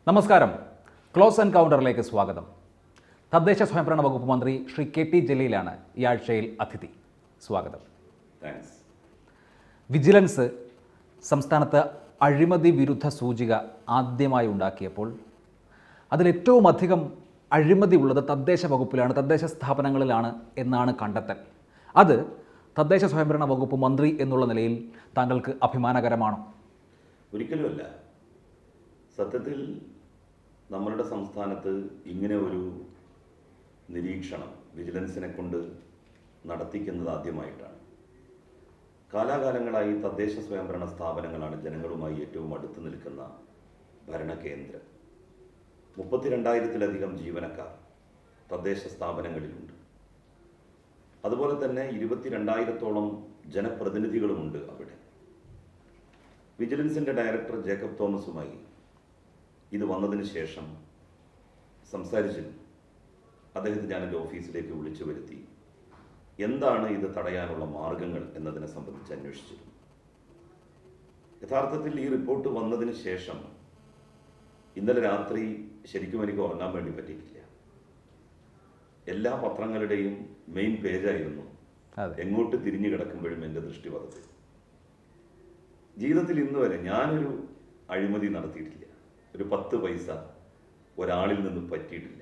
നമസ്കാരം. ക്ലോസ് എൻകൗണ്ടറിലേക്ക് സ്വാഗതം. തദ്ദേശ സ്വയംഭരണ വകുപ്പ് മന്ത്രി ശ്രീ കെ.ടി. ജലീലാണ് ഈ ആഴ്ചയിൽ അതിഥി. സ്വാഗതം. വിജിലൻസ് സംസ്ഥാനത്ത് അഴിമതി വിരുദ്ധ സൂചിക ആദ്യമായി ഉണ്ടാക്കിയപ്പോൾ അതിലേറ്റവും അധികം അഴിമതി ഉള്ളത് തദ്ദേശ വകുപ്പിലാണ്, തദ്ദേശ സ്ഥാപനങ്ങളിലാണ് എന്നാണ് കണ്ടെത്തൽ. അത് തദ്ദേശ സ്വയംഭരണ വകുപ്പ് മന്ത്രി എന്നുള്ള നിലയിൽ താങ്കൾക്ക് അഭിമാനകരമാണോ? ഒരിക്കലുമല്ല. സത്യത്തിൽ നമ്മളുടെ സംസ്ഥാനത്ത് ഇങ്ങനെ ഒരു നിരീക്ഷണം വിജിലൻസിനെ കൊണ്ട് നടത്തിക്കുന്നത് ആദ്യമായിട്ടാണ്. കാലാകാലങ്ങളായി തദ്ദേശ സ്വയംഭരണ സ്ഥാപനങ്ങളാണ് ജനങ്ങളുമായി ഏറ്റവും അടുത്ത് നിൽക്കുന്ന ഭരണകേന്ദ്രം. 32,000-ലധികം ജീവനക്കാർ തദ്ദേശ സ്ഥാപനങ്ങളിലുണ്ട്. അതുപോലെ തന്നെ 22,000-ഓളം ജനപ്രതിനിധികളുമുണ്ട് അവിടെ. വിജിലൻസിൻ്റെ ഡയറക്ടർ ജേക്കബ് തോമസുമായി ഇത് വന്നതിന് ശേഷം സംസാരിച്ചിരുന്നു. അദ്ദേഹത്തെ ഞാൻ എൻ്റെ ഓഫീസിലേക്ക് വിളിച്ചു വരുത്തി എന്താണ് ഇത് തടയാനുള്ള മാർഗങ്ങൾ എന്നതിനെ സംബന്ധിച്ച് അന്വേഷിച്ചിരുന്നു. യഥാർത്ഥത്തിൽ ഈ റിപ്പോർട്ട് വന്നതിന് ശേഷം ഇന്നലെ രാത്രി ശരിക്കും എനിക്ക് ഉറങ്ങാൻ വേണ്ടി പറ്റിയിട്ടില്ല. എല്ലാ പത്രങ്ങളുടെയും മെയിൻ പേജായിരുന്നു. എങ്ങോട്ട് തിരിഞ്ഞു കിടക്കുമ്പോഴും എൻ്റെ ദൃഷ്ടി പതച്ചു. ജീവിതത്തിൽ ഇന്ന് വരെ ഞാനൊരു അഴിമതി നടത്തിയിട്ടില്ല. ഒരു 10 പൈസ ഒരാളിൽ നിന്ന് പറ്റിയിട്ടില്ല.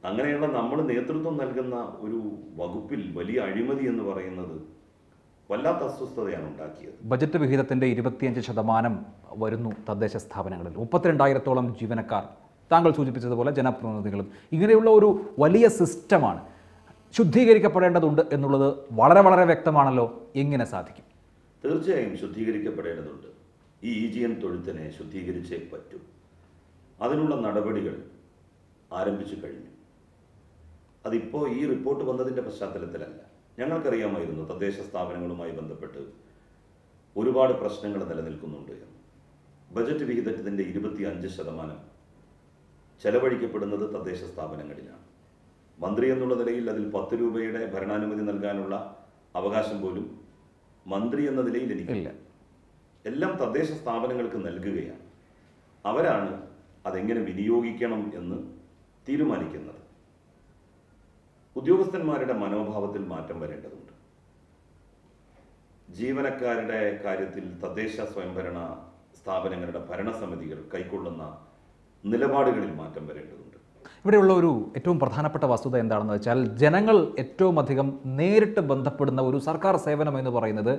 അങ്ങനെയുള്ള നമ്മൾ നേതൃത്വം നൽകുന്ന ഒരു വകുപ്പിൽ വലിയ അഴിമതി എന്ന് പറയുന്നത് വല്ലാത്ത അസ്വസ്ഥതയാണ് ഉണ്ടാക്കിയത്. ബജറ്റ് വിഹിതത്തിൻ്റെ 25% വരുന്നു തദ്ദേശ സ്ഥാപനങ്ങളിൽ. 32,000-ഓളം ജീവനക്കാർ, താങ്കൾ സൂചിപ്പിച്ചതുപോലെ ജനപ്രതിനിധികളും. ഇങ്ങനെയുള്ള ഒരു വലിയ സിസ്റ്റമാണ്. ശുദ്ധീകരിക്കപ്പെടേണ്ടതുണ്ട് എന്നുള്ളത് വളരെ വളരെ വ്യക്തമാണല്ലോ. എങ്ങനെ സാധിക്കും? തീർച്ചയായും ശുദ്ധീകരിക്കപ്പെടേണ്ടതുണ്ട്. ഈ EGM തൊഴുത്തിനെ ശുദ്ധീകരിച്ചേ പറ്റൂ. അതിനുള്ള നടപടികൾ ആരംഭിച്ചു കഴിഞ്ഞു. അതിപ്പോൾ ഈ റിപ്പോർട്ട് വന്നതിൻ്റെ പശ്ചാത്തലത്തിലല്ല. ഞങ്ങൾക്കറിയാമായിരുന്നു തദ്ദേശ സ്ഥാപനങ്ങളുമായി ബന്ധപ്പെട്ട് ഒരുപാട് പ്രശ്നങ്ങൾ നിലനിൽക്കുന്നുണ്ട് എന്ന്. ബജറ്റ് വിഹിതത്തിൻ്റെ 25% ചെലവഴിക്കപ്പെടുന്നത് തദ്ദേശ സ്ഥാപനങ്ങളിലാണ്. മന്ത്രി എന്നുള്ള നിലയിൽ അതിൽ 10 രൂപയുടെ ഭരണാനുമതി നൽകാനുള്ള അവകാശം പോലും മന്ത്രി എന്ന നിലയിൽ എനിക്കില്ല. എല്ലാം തദ്ദേശ സ്ഥാപനങ്ങൾക്ക് നൽകുകയാണ്. അവരാണ് അതെങ്ങനെ വിനിയോഗിക്കണം എന്ന് തീരുമാനിക്കുന്നത്. ഉദ്യോഗസ്ഥന്മാരുടെ മനോഭാവത്തിൽ മാറ്റം വരേണ്ടതുണ്ട്. ജീവനക്കാരുടെ കാര്യത്തിൽ തദ്ദേശ സ്വയംഭരണ സ്ഥാപനങ്ങളുടെ ഭരണസമിതികൾ കൈക്കൊള്ളുന്ന നിലപാടുകളിൽ മാറ്റം വരേണ്ടതുണ്ട്. ഇവിടെയുള്ള ഒരു ഏറ്റവും പ്രധാനപ്പെട്ട വസ്തുത എന്താണെന്ന് വെച്ചാൽ, ജനങ്ങൾ ഏറ്റവും അധികം നേരിട്ട് ബന്ധപ്പെടുന്ന ഒരു സർക്കാർ സേവനം എന്ന് പറയുന്നത്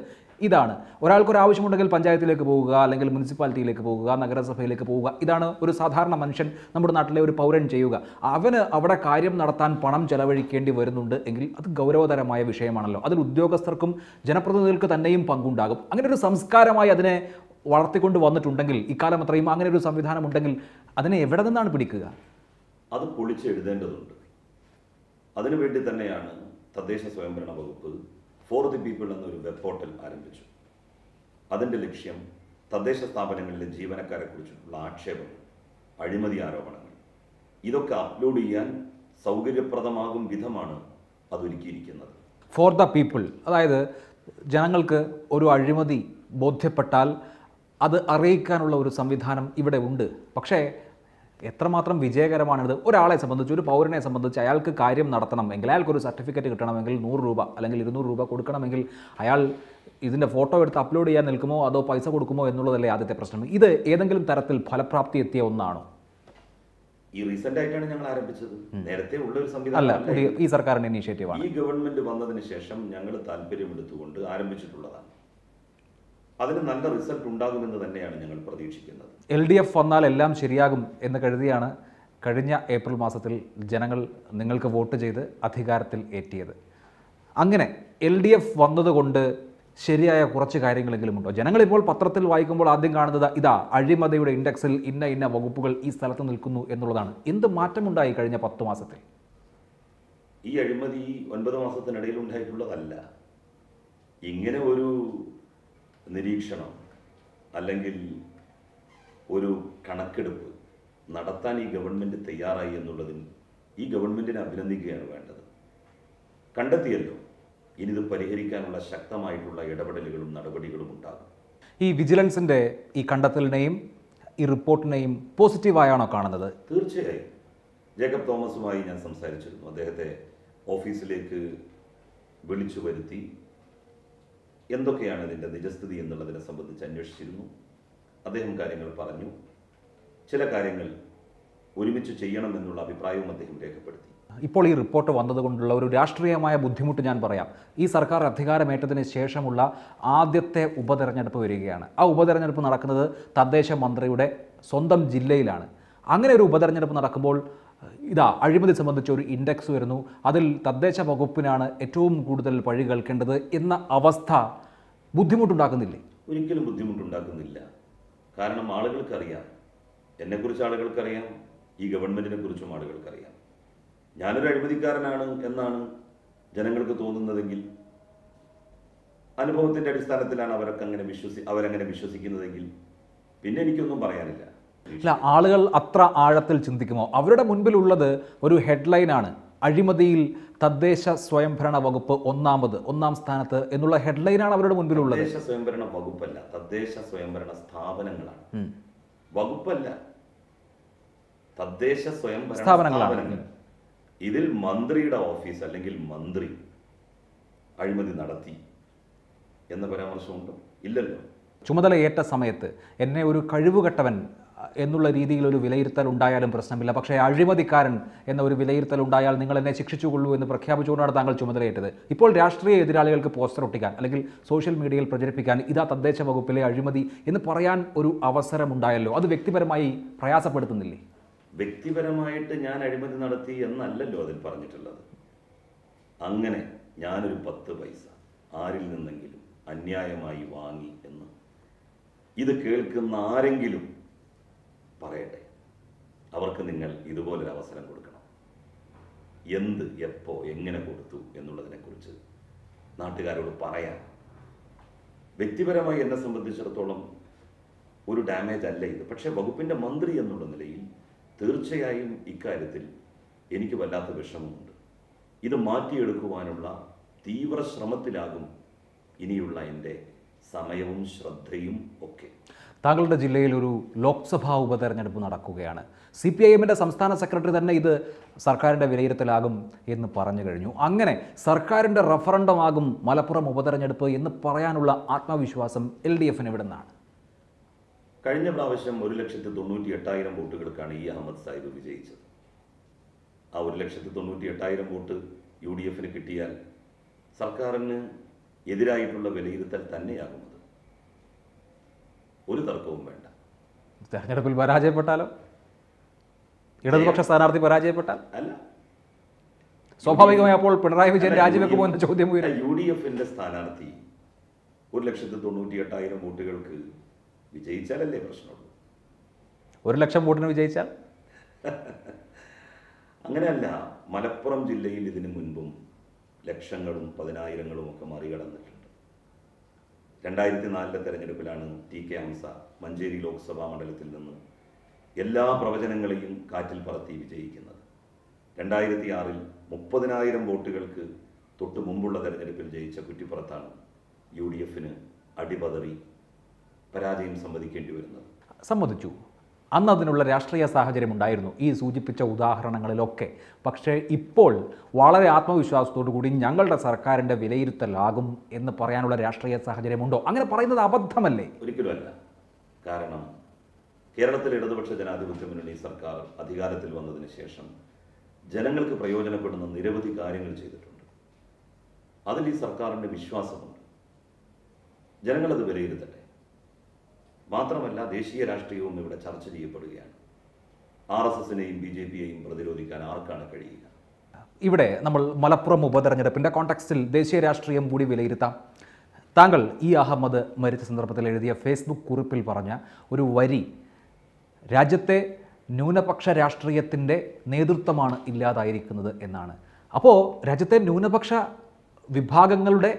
ഇതാണ്. ഒരാൾക്കൊരു ആവശ്യമുണ്ടെങ്കിൽ പഞ്ചായത്തിലേക്ക് പോവുക, അല്ലെങ്കിൽ മുനിസിപ്പാലിറ്റിയിലേക്ക് പോവുക, നഗരസഭയിലേക്ക് പോവുക. ഇതാണ് ഒരു സാധാരണ മനുഷ്യൻ, നമ്മുടെ നാട്ടിലെ ഒരു പൗരൻ ചെയ്യുക. അവന് അവിടെ കാര്യം നടത്താൻ പണം ചെലവഴിക്കേണ്ടി വരുന്നുണ്ട് എങ്കിൽ അത് ഗൗരവതരമായ വിഷയമാണല്ലോ. അതിൽ ഉദ്യോഗസ്ഥർക്കും ജനപ്രതിനിധികൾക്ക് തന്നെയും പങ്കുണ്ടാകും. അങ്ങനെ ഒരു സംസ്കാരമായി അതിനെ വളർത്തിക്കൊണ്ട് വന്നിട്ടുണ്ടെങ്കിൽ, ഇക്കാലം അത്രയും അങ്ങനെ ഒരു സംവിധാനം ഉണ്ടെങ്കിൽ അതിനെ എവിടെ നിന്നാണ് പിടിക്കുക? അത് പൊളിച്ചെഴുതേണ്ടതുണ്ട്. അതിനുവേണ്ടി തന്നെയാണ് തദ്ദേശ സ്വയംഭരണ വകുപ്പ് ഫോർ ദി പീപ്പിൾ എന്നൊരു വെബ് പോർട്ടൽ ആരംഭിച്ചു. അതിൻ്റെ ലക്ഷ്യം തദ്ദേശ സ്ഥാപനങ്ങളിലെ ജീവനക്കാരെ കുറിച്ചിട്ടുള്ള ആക്ഷേപങ്ങൾ, അഴിമതി ആരോപണങ്ങൾ ഇതൊക്കെ അപ്ലോഡ് ചെയ്യാൻ സൗകര്യപ്രദമാകും വിധമാണ് അതൊരുക്കിയിരിക്കുന്നത്. ഫോർ ദ പീപ്പിൾ, അതായത് ജനങ്ങൾക്ക് ഒരു അഴിമതി ബോധ്യപ്പെട്ടാൽ അത് അറിയിക്കാനുള്ള ഒരു സംവിധാനം ഇവിടെ ഉണ്ട്. പക്ഷേ എത്രമാത്രം വിജയകരമാണിത്? ഒരാളെ സംബന്ധിച്ച്, ഒരു പൗരനെ സംബന്ധിച്ച് അയാൾക്ക് കാര്യം നടത്തണമെങ്കിൽ, അയാൾക്കൊരു സർട്ടിഫിക്കറ്റ് കിട്ടണമെങ്കിൽ 100 രൂപ അല്ലെങ്കിൽ 200 രൂപ കൊടുക്കണമെങ്കിൽ അയാൾ ഇതിൻ്റെ ഫോട്ടോ എടുത്ത് അപ്ലോഡ് ചെയ്യാൻ നിൽക്കുമോ അതോ പൈസ കൊടുക്കുമോ എന്നുള്ളതല്ലേ ആദ്യത്തെ പ്രശ്നം. ഇത് ഏതെങ്കിലും തരത്തിൽ ഫലപ്രാപ്തി എത്തിയ ഒന്നാണോ? ഈ റീസെന്റ് ആയിട്ടാണ് ഞങ്ങൾ ആരംഭിച്ചത്. നേരത്തെ ഉള്ള ഒരു അല്ല, സംവിധാനം ഈ സർക്കാരിൻ്റെ ഇനീഷ്യേറ്റീവാണ്. ഈ ഗവൺമെന്റ് വന്നതിന് ശേഷം ഞങ്ങൾ താല്പര്യമെടുത്തുകൊണ്ട് ആരംഭിച്ചിട്ടുള്ളതാണ്. അതിന് നല്ല റിസൾട്ട് ഉണ്ടാകുമെന്ന് തന്നെയാണ് ഞങ്ങൾ പ്രതീക്ഷിക്കുന്നത്. LDF വന്നാൽ എല്ലാം ശരിയാകും എന്ന് കരുതിയാണ് കഴിഞ്ഞ ഏപ്രിൽ മാസത്തിൽ ജനങ്ങൾ നിങ്ങൾക്ക് വോട്ട് ചെയ്ത് അധികാരത്തിൽ ഏറ്റിയത്. അങ്ങനെ LDF വന്നതുകൊണ്ട് ശരിയായ കുറച്ച് കാര്യങ്ങളെങ്കിലും ഉണ്ടോ? ജനങ്ങളിപ്പോൾ പത്രത്തിൽ വായിക്കുമ്പോൾ ആദ്യം കാണുന്നത് ഇതാ അഴിമതിയുടെ ഇൻഡെക്സിൽ ഇന്ന വകുപ്പുകൾ ഈ സ്ഥലത്ത് നിൽക്കുന്നു എന്നുള്ളതാണ്. എന്ത് മാറ്റമുണ്ടായി കഴിഞ്ഞ 10 മാസത്തിൽ? ഈ അഴിമതി 9 മാസത്തിനിടയിൽ ഉണ്ടായിട്ടുള്ളതല്ല. ഇങ്ങനെ ഒരു നിരീക്ഷണം അല്ലെങ്കിൽ ഒരു കണക്കെടുപ്പ് നടത്താൻ ഈ ഗവൺമെൻറ് തയ്യാറായി എന്നുള്ളതിൽ ഈ ഗവൺമെൻറ്റിനെ അഭിനന്ദിക്കുകയാണ് വേണ്ടത്. കണ്ടെത്തിയല്ലോ, ഇനി ഇത് പരിഹരിക്കാനുള്ള ശക്തമായിട്ടുള്ള ഇടപെടലുകളും നടപടികളും ഉണ്ടാകും. ഈ വിജിലൻസിൻ്റെ ഈ കണ്ടെത്തലിനെയും ഈ റിപ്പോർട്ടിനെയും പോസിറ്റീവായാണോ കാണുന്നത്? തീർച്ചയായും ജേക്കബ് തോമസുമായി ഞാൻ സംസാരിച്ചിരുന്നു. അദ്ദേഹത്തെ ഓഫീസിലേക്ക് വിളിച്ചു വരുത്തി എന്തൊക്കെയാണ് ഇതിൻ്റെ നിജസ്ഥിതി എന്നുള്ളതിനെ സംബന്ധിച്ച് അന്വേഷിച്ചിരുന്നു. അദ്ദേഹം കാര്യങ്ങൾ പറഞ്ഞു. ചില കാര്യങ്ങൾ ഒരുമിച്ച് ചെയ്യണമെന്നുള്ള അഭിപ്രായവും അദ്ദേഹം രേഖപ്പെടുത്തി. ഇപ്പോൾ ഈ റിപ്പോർട്ട് വന്നതുകൊണ്ടുള്ള ഒരു രാഷ്ട്രീയമായ ബുദ്ധിമുട്ട് ഞാൻ പറയാം. ഈ സർക്കാർ അധികാരമേറ്റതിന് ശേഷമുള്ള ആദ്യത്തെ ഉപതെരഞ്ഞെടുപ്പ് വരികയാണ്. ആ ഉപതെരഞ്ഞെടുപ്പ് നടക്കുന്നത് തദ്ദേശ മന്ത്രിയുടെ സ്വന്തം ജില്ലയിലാണ്. അങ്ങനെ ഒരു ഉപതെരഞ്ഞെടുപ്പ് നടക്കുമ്പോൾ അഴിമതി സംബന്ധിച്ച ഒരു ഇൻഡെക്സ് വരുന്നു. അതിൽ തദ്ദേശ വകുപ്പിനാണ് ഏറ്റവും കൂടുതൽ പഴി കേൾക്കേണ്ടത് എന്ന അവസ്ഥ ബുദ്ധിമുട്ടുണ്ടാക്കുന്നില്ലേ? ഒരിക്കലും ബുദ്ധിമുട്ടുണ്ടാക്കുന്നില്ല. കാരണം ആളുകൾക്കറിയാം, എന്നെക്കുറിച്ച് ആളുകൾക്കറിയാം, ഈ ഗവൺമെൻറ്റിനെ കുറിച്ചും ആളുകൾക്കറിയാം. ഞാനൊരു അഴിമതിക്കാരനാണ് എന്നാണ് ജനങ്ങൾക്ക് തോന്നുന്നതെങ്കിൽ, അനുഭവത്തിൻ്റെ അടിസ്ഥാനത്തിലാണ് അവരങ്ങനെ വിശ്വസിക്കുന്നതെങ്കിൽ പിന്നെ എനിക്കൊന്നും പറയാനില്ല. അല്ല, ആളുകൾ അത്ര ആഴത്തിൽ ചിന്തിക്കുമോ? അവരുടെ മുൻപിലുള്ളത് ഒരു ഹെഡ്ലൈനാണ്, അഴിമതിയിൽ തദ്ദേശ സ്വയംഭരണ വകുപ്പ് ഒന്നാം സ്ഥാനത്ത് എന്നുള്ള ഹെഡ്ലൈനാണ് അവരുടെ മുൻപിലുള്ളത്. തദ്ദേശ സ്വയംഭരണ വകുപ്പല്ല, തദ്ദേശ സ്വയംഭരണ സ്ഥാപനങ്ങളാണ്. വകുപ്പല്ല, തദ്ദേശ സ്വയംഭരണ സ്ഥാപനങ്ങൾ. ഇതിൽ മന്ത്രിയുടെ ഓഫീസ് അല്ലെങ്കിൽ മന്ത്രി അഴിമതി നടത്തി എന്ന പരാമർശമുണ്ടോ? ഇല്ലല്ലോ. ചുമതലയേറ്റ സമയത്ത് എന്നെ ഒരു കഴിവുകെട്ടവൻ എന്നുള്ള രീതിയിൽ ഒരു വിലയിരുത്തൽ ഉണ്ടായാലും പ്രശ്നമില്ല, പക്ഷേ അഴിമതിക്കാരൻ എന്ന ഒരു വിലയിരുത്തൽ ഉണ്ടായാൽ നിങ്ങൾ എന്നെ ശിക്ഷിച്ചുകൊള്ളൂ എന്ന് പ്രഖ്യാപിച്ചുകൊണ്ടാണ് താങ്കൾ ചുമതലയേറ്റത്. ഇപ്പോൾ രാഷ്ട്രീയ എതിരാളികൾക്ക് പോസ്റ്റർ ഒട്ടിക്കാൻ അല്ലെങ്കിൽ സോഷ്യൽ മീഡിയയിൽ പ്രചരിപ്പിക്കാൻ ഇതാ തദ്ദേശ വകുപ്പിലെ അഴിമതി എന്ന് പറയാൻ ഒരു അവസരമുണ്ടായല്ലോ. അത് വ്യക്തിപരമായി പ്രയാസപ്പെടുത്തുന്നില്ലേ? വ്യക്തിപരമായിട്ട് ഞാൻ അഴിമതി നടത്തി എന്നല്ലല്ലോ അതിൽ പറഞ്ഞിട്ടുള്ളത്. അങ്ങനെ ഞാനൊരു 10 പൈസ ആരിൽ നിന്നെങ്കിലും അന്യായമായി വാങ്ങി എന്ന് ഇത് കേൾക്കുന്ന ആരെങ്കിലും പറയട്ടെ. അവർക്ക് നിങ്ങൾ ഇതുപോലൊരു അവസരം കൊടുക്കണം. എന്ത്, എപ്പോ, എങ്ങനെ കൊടുത്തു എന്നുള്ളതിനെക്കുറിച്ച് നാട്ടുകാരോട് പറയാൻ. വ്യക്തിപരമായി എന്നെ സംബന്ധിച്ചിടത്തോളം ഒരു ഡാമേജ് അല്ല ഇത്. പക്ഷേ വകുപ്പിൻ്റെ മന്ത്രി എന്നുള്ള നിലയിൽ തീർച്ചയായും ഇക്കാര്യത്തിൽ എനിക്ക് വല്ലാത്ത വിഷമമുണ്ട്. ഇത് മാറ്റിയെടുക്കുവാനുള്ള തീവ്ര ശ്രമത്തിലാകും ഇനിയുള്ള എൻ്റെ സമയവും ശ്രദ്ധയും ഒക്കെ. താങ്കളുടെ ജില്ലയിൽ ഒരു ലോക്സഭാ ഉപതെരഞ്ഞെടുപ്പ് നടക്കുകയാണ്. CPIMൻ്റെ സംസ്ഥാന സെക്രട്ടറി തന്നെ ഇത് സർക്കാരിൻ്റെ വിലയിരുത്തലാകും എന്ന് പറഞ്ഞു കഴിഞ്ഞു. അങ്ങനെ സർക്കാരിൻ്റെ റഫറണ്ടമാകും മലപ്പുറം ഉപതെരഞ്ഞെടുപ്പ് എന്ന് പറയാനുള്ള ആത്മവിശ്വാസം LDFന് എവിടെ നിന്നാണ്? കഴിഞ്ഞ പ്രാവശ്യം 1,98,000 വോട്ടുകൾക്കാണ് ഇ അഹമ്മദ് സാഹിബ് വിജയിച്ചത്. ആ 1,98,000 വോട്ട് UDFന് കിട്ടിയാൽ സർക്കാരിന് എതിരായിട്ടുള്ള വിലയിരുത്തൽ തന്നെയാകുന്നത്. ഒരു തർക്കവും വേണ്ട. തെരഞ്ഞെടുപ്പിൽ പരാജയപ്പെട്ടാലോ? ഇടതുപക്ഷ സ്ഥാനാർത്ഥി പരാജയപ്പെട്ടാൽ അല്ല, സ്വാഭാവികമായി അപ്പോൾ പിണറായി വിജയൻ രാജിവെക്കുമോ എന്ന ചോദ്യം ഉയരും. UDFന്റെ സ്ഥാനാർത്ഥി 1,98,000 വോട്ടുകൾക്ക് വിജയിച്ചാലല്ലേ പ്രശ്നമുള്ളൂ. 1,00,000 വോട്ടിന് വിജയിച്ചാൽ അങ്ങനെയല്ല. മലപ്പുറം ജില്ലയിൽ ഇതിനു മുൻപും ലക്ഷങ്ങളും പതിനായിരങ്ങളും ഒക്കെ മറികടന്നിട്ടുണ്ട്. 2004 തെരഞ്ഞെടുപ്പിലാണ് TK ഹംസ മഞ്ചേരി ലോക്സഭാ മണ്ഡലത്തിൽ നിന്ന് എല്ലാ പ്രവചനങ്ങളെയും കാറ്റിൽ പറത്തി വിജയിക്കുന്നത്. 2006 30,000 വോട്ടുകൾക്ക് തൊട്ട് മുമ്പുള്ള തെരഞ്ഞെടുപ്പിൽ ജയിച്ച കുറ്റിപ്പുറത്താണ് UDFന് അടിപതറി പരാജയം സമ്മതിക്കേണ്ടി വരുന്നത്. സമ്മതിച്ചു. അന്ന് അതിനുള്ള രാഷ്ട്രീയ സാഹചര്യം ഉണ്ടായിരുന്നു, ഈ സൂചിപ്പിച്ച ഉദാഹരണങ്ങളിലൊക്കെ. പക്ഷേ ഇപ്പോൾ വളരെ ആത്മവിശ്വാസത്തോടു കൂടി ഞങ്ങളുടെ സർക്കാരിൻ്റെ വിലയിരുത്തലാകും എന്ന് പറയാനുള്ള രാഷ്ട്രീയ സാഹചര്യമുണ്ടോ? അങ്ങനെ പറയുന്നത് അബദ്ധമല്ലേ? ഒരിക്കലുമല്ല. കാരണം കേരളത്തിലെ ഇടതുപക്ഷ ജനാധിപത്യ മുന്നണി സർക്കാർ അധികാരത്തിൽ വന്നതിന് ശേഷം ജനങ്ങൾക്ക് പ്രയോജനപ്പെടുന്ന നിരവധി കാര്യങ്ങൾ ചെയ്തിട്ടുണ്ട്. അതിൽ ഈ സർക്കാരിൻ്റെ വിശ്വാസമുണ്ട്. ജനങ്ങളത് വിലയിരുത്തട്ടെ. മാത്രമല്ല, ദേശീയ രാഷ്ട്രീയവും ഇവിടെ ചർച്ച ചെയ്യപ്പെടുകയാണ്. RSSനെയും BJPയെയും പ്രതിരോധിക്കാൻ ആർക്കാണ് കഴിയുക? ഇവിടെ നമ്മൾ മലപ്പുറം ഉപതെരഞ്ഞെടുപ്പിൻ്റെ കോണ്ടെക്സ്റ്റിൽ ദേശീയ രാഷ്ട്രീയം കൂടി വിലയിരുത്താം. താങ്കൾ ഇ അഹമ്മദ് മരിച്ച സന്ദർഭത്തിൽ എഴുതിയ ഫേസ്ബുക്ക് കുറിപ്പിൽ പറഞ്ഞ ഒരു വരി, രാജ്യത്തെ ന്യൂനപക്ഷ രാഷ്ട്രീയത്തിൻ്റെ നേതൃത്വമാണ് ഇല്ലാതായിരിക്കുന്നത് എന്നാണ്. അപ്പോൾ രാജ്യത്തെ ന്യൂനപക്ഷ വിഭാഗങ്ങളുടെ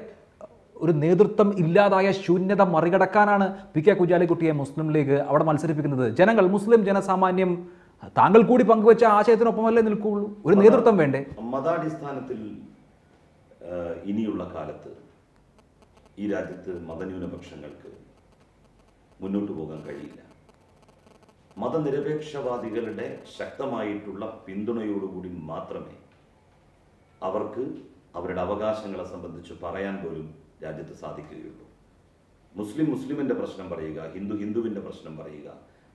ഒരു നേതൃത്വം ഇല്ലാതായ ശൂന്യത മറികടക്കാനാണ് PK കുഞ്ഞാലിക്കുട്ടിയെ മുസ്ലിം ലീഗ് അവിടെ മത്സരിപ്പിക്കുന്നത്. ജനങ്ങൾ, മുസ്ലിം ജനസാമാന്യം താങ്കൾ കൂടി പങ്കുവെച്ച ആശയത്തിനൊപ്പമല്ലേ നിൽക്കുകയുള്ളൂ? ഒരു നേതൃത്വം വേണ്ടേ? മതാടിസ്ഥാനത്തിൽ ഇനിയുള്ള കാലത്ത് ഈ രാജ്യത്ത് മതന്യൂനപക്ഷങ്ങൾക്ക് മുന്നോട്ട് പോകാൻ കഴിയില്ല. മതനിരപേക്ഷവാദികളുടെ ശക്തമായിട്ടുള്ള പിന്തുണയോടുകൂടി മാത്രമേ അവർക്ക് അവരുടെ അവകാശങ്ങളെ സംബന്ധിച്ച് പറയാൻ പോലും രാജ്യത്ത് സാധിക്കുകയുള്ളൂ. മുസ്ലിം മുസ്ലിമിൻ്റെ പ്രശ്നം പറയുക, ഹിന്ദു ഹിന്ദുവിൻ്റെ പ്രശ്നം പറയുക,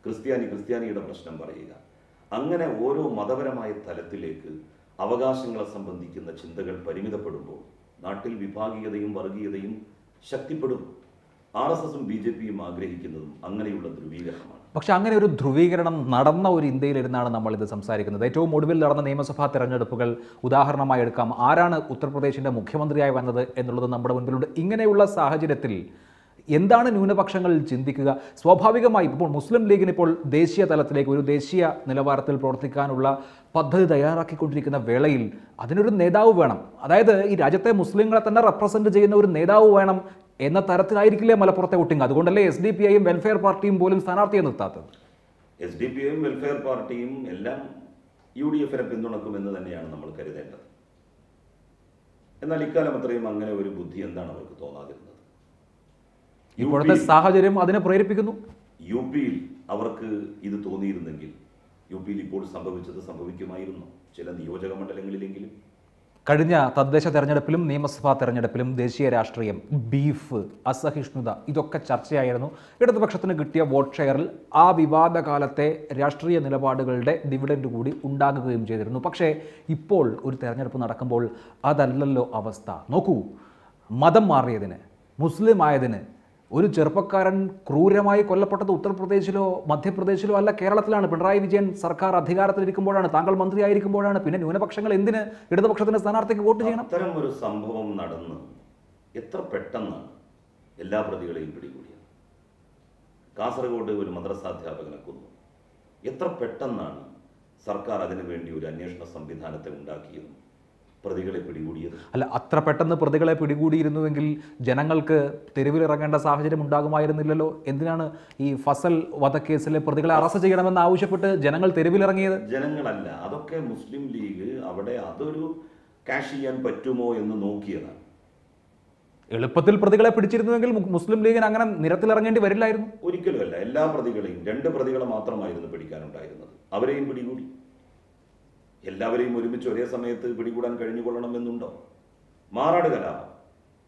ക്രിസ്ത്യാനി ക്രിസ്ത്യാനിയുടെ പ്രശ്നം പറയുക, അങ്ങനെ ഓരോ മതപരമായ തലത്തിലേക്ക് അവകാശങ്ങളെ സംബന്ധിക്കുന്ന ചിന്തകൾ പരിമിതപ്പെടുമ്പോൾ നാട്ടിൽ വിഭാഗീയതയും വർഗീയതയും ശക്തിപ്പെടും. RSSും BJPയും ആഗ്രഹിക്കുന്നതും അങ്ങനെയുള്ള ധ്രുവീകരണമാണ്. പക്ഷെ അങ്ങനെ ഒരു ധ്രുവീകരണം നടന്ന ഒരു ഇന്ത്യയിലിരുന്നാണ് നമ്മളിത് സംസാരിക്കുന്നത്. ഏറ്റവും ഒടുവിൽ നടന്ന നിയമസഭാ തെരഞ്ഞെടുപ്പുകൾ ഉദാഹരണമായി എടുക്കാം. ആരാണ് ഉത്തർപ്രദേശിൻ്റെ മുഖ്യമന്ത്രിയായി വന്നത് എന്നുള്ളത് നമ്മുടെ മുൻപിലുണ്ട്. ഇങ്ങനെയുള്ള സാഹചര്യത്തിൽ എന്താണ് ന്യൂനപക്ഷങ്ങൾ ചിന്തിക്കുക? സ്വാഭാവികമായി ഇപ്പോൾ മുസ്ലിം ലീഗിന് ഇപ്പോൾ ദേശീയ തലത്തിലേക്ക് ഒരു ദേശീയ നിലവാരത്തിൽ പ്രവർത്തിക്കാനുള്ള പദ്ധതി തയ്യാറാക്കിക്കൊണ്ടിരിക്കുന്ന വേളയിൽ അതിനൊരു നേതാവ് വേണം. അതായത് ഈ രാജ്യത്തെ മുസ്ലിങ്ങളെ തന്നെ റെപ്രസെൻറ്റ് ചെയ്യുന്ന ഒരു നേതാവ് വേണം എന്ന തരത്തിലായിരിക്കില്ലേ മലപ്പുറത്തെ വോട്ടിംഗ്? അതുകൊണ്ടല്ലേ SDPIയും വെൽഫെയർ പാർട്ടിയും പോലും സ്ഥാനാർത്ഥിയെ നിർത്താത്തത്? SDPIയും വെൽഫെയർ പാർട്ടിയും എല്ലാം UDFനെ പിന്തുണക്കുമെന്ന് തന്നെയാണ് നമ്മൾ കരുതേണ്ടത്. എന്നാൽ ഇക്കാലം അത്രയും അങ്ങനെ ഒരു ബുദ്ധി എന്താണ് അവർക്ക് തോന്നാതിരുന്നത്? ഇപ്പോഴത്തെ സാഹചര്യം അതിനെ പ്രേരിപ്പിക്കുന്നു. UPയിൽ അവർക്ക് ഇത് തോന്നിയിരുന്നെങ്കിൽ UPയിൽ ഇപ്പോൾ സംഭവിച്ചത് സംഭവിക്കുമായിരുന്നു. ചില നിയോജക മണ്ഡലങ്ങളിലെങ്കിലും. കഴിഞ്ഞ തദ്ദേശ തെരഞ്ഞെടുപ്പിലും നിയമസഭാ തെരഞ്ഞെടുപ്പിലും ദേശീയ രാഷ്ട്രീയം, ബീഫ്, അസഹിഷ്ണുത ഇതൊക്കെ ചർച്ചയായിരുന്നു. ഇടതുപക്ഷത്തിന് കിട്ടിയ വോട്ട് ഷെയറിൽ ആ വിവാദ കാലത്തെ രാഷ്ട്രീയ നിലപാടുകളുടെ ഡിവിഡൻഡ് കൂടി ഉണ്ടാകുകയും ചെയ്തിരുന്നു. പക്ഷേ ഇപ്പോൾ ഒരു തെരഞ്ഞെടുപ്പ് നടക്കുമ്പോൾ അതല്ലല്ലോ അവസ്ഥ. നോക്കൂ, മതം മാറിയതിന്, മുസ്ലിം ആയതിന് ഒരു ചെറുപ്പക്കാരൻ ക്രൂരമായി കൊല്ലപ്പെട്ടത് ഉത്തർപ്രദേശിലോ മധ്യപ്രദേശിലോ അല്ല, കേരളത്തിലാണ്. പിണറായി വിജയൻ സർക്കാർ അധികാരത്തിലിരിക്കുമ്പോഴാണ്, താങ്കൾ മന്ത്രിയായിരിക്കുമ്പോഴാണ്. പിന്നെ ന്യൂനപക്ഷങ്ങൾ എന്തിന് ഇടതുപക്ഷത്തിന്റെ സ്ഥാനാർത്ഥിക്ക് വോട്ട് ചെയ്യണം? അത്തരം ഒരു സംഭവം നടന്ന് എത്ര പെട്ടെന്നാണ് എല്ലാ പ്രതികളെയും പിടികൂടിയത്? കാസർഗോഡ് ഒരു മദ്രസാധ്യാപകനെ കൊന്നു. എത്ര പെട്ടെന്നാണ് സർക്കാർ അതിനു വേണ്ടി ഒരു അന്വേഷണ സംവിധാനത്തെ ഉണ്ടാക്കിയത്, പ്രതികളെ പിടികൂടിയത്? അല്ല, അത്ര പെട്ടെന്ന് പ്രതികളെ പിടികൂടിയിരുന്നുവെങ്കിൽ ജനങ്ങൾക്ക് തെരുവിലിറങ്ങേണ്ട സാഹചര്യം ഉണ്ടാകുമായിരുന്നില്ലല്ലോ. എന്തിനാണ് ഈ ഫസൽ വധക്കേസിലെ പ്രതികളെ അറസ്റ്റ് ചെയ്യണമെന്ന് ആവശ്യപ്പെട്ട് ജനങ്ങൾ തെരുവിലിറങ്ങിയത്? ജനങ്ങളല്ല, അതൊക്കെ മുസ്ലിം ലീഗ് അവിടെ അതൊരു ക്യാഷ് ചെയ്യാൻ പറ്റുമോ എന്ന് നോക്കിയതാണ്. എളുപ്പത്തിൽ പ്രതികളെ പിടിച്ചിരുന്നുവെങ്കിൽ മുസ്ലിം ലീഗിന് അങ്ങനെ നിരത്തിലിറങ്ങേണ്ടി വരില്ലായിരുന്നു. ഒരിക്കലുമല്ല. എല്ലാ പ്രതികളെയും, 2 പ്രതികളെ മാത്രമായിരുന്നു പിടിക്കാനുണ്ടായിരുന്നത്. അവരെയും പിടികൂടി. എല്ലാവരെയും ഒരുമിച്ച് ഒരേ സമയത്ത് പിടികൂടാൻ കഴിഞ്ഞുകൊള്ളണമെന്നുണ്ടോ? മാറാട് കലാപം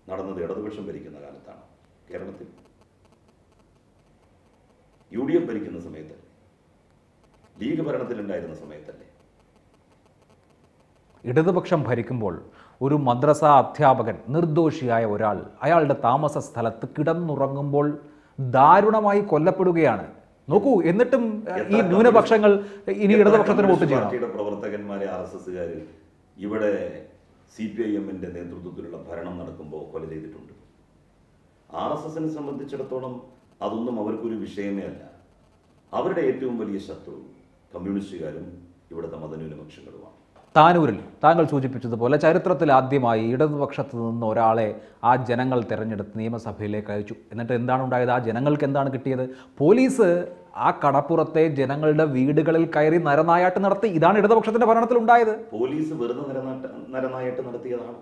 നടന്നത് ഇടതുപക്ഷം ഭരിക്കുന്ന കാലത്താണ്. കേരളത്തിൽ UDF ഭരിക്കുന്ന സമയത്തല്ലേ? ലീഗ് ഭരണത്തിലുണ്ടായിരുന്ന സമയത്തല്ലേ? ഇടതുപക്ഷം ഭരിക്കുമ്പോൾ ഒരു മദ്രസ അധ്യാപകൻ, നിർദോഷിയായ ഒരാൾ, അയാളുടെ താമസ സ്ഥലത്ത് കിടന്നുറങ്ങുമ്പോൾ ദാരുണമായി കൊല്ലപ്പെടുകയാണ്. നോക്കൂ, എന്നിട്ടും ഈ ന്യൂനപക്ഷങ്ങൾ ഇനി ഇടതുപക്ഷത്തിന് വോട്ട് ചെയ്യണം. പാർട്ടിയുടെ പ്രവർത്തകന്മാരെ RSSകാർ ഇവിടെ CPIMന്റെ നേതൃത്വത്തിലുള്ള ഭരണം നടക്കുമ്പോൾ കൊല ചെയ്തിട്ടുണ്ട്. RSSനെ സംബന്ധിച്ചിടത്തോളം അതൊന്നും അവർക്കൊരു വിഷയമേ അല്ല. അവരുടെ ഏറ്റവും വലിയ ശത്രു കമ്മ്യൂണിസ്റ്റുകാരും ഇവിടുത്തെ മതന്യൂനപക്ഷങ്ങളുമാണ്. താനൂരിൽ താങ്കൾ സൂചിപ്പിച്ചതുപോലെ ചരിത്രത്തിൽ ആദ്യമായി ഇടതുപക്ഷത്ത് നിന്ന് ഒരാളെ ആ ജനങ്ങൾ തിരഞ്ഞെടുത്ത് നിയമസഭയിലേക്ക് അയച്ചു. എന്നിട്ട് എന്താണ് ഉണ്ടായത്? ആ ജനങ്ങൾക്ക് എന്താണ് കിട്ടിയത്? പോലീസ് ആ കടപ്പുറത്തെ ജനങ്ങളുടെ വീടുകളിൽ കയറി നരനായാട്ട് നടത്തി. ഇതാണ് ഇടതുപക്ഷത്തിന്റെ ഭരണത്തിൽ ഉണ്ടായത്. പോലീസ് വെറുതെ നരനായാട്ട് നടത്തിയതാണ്.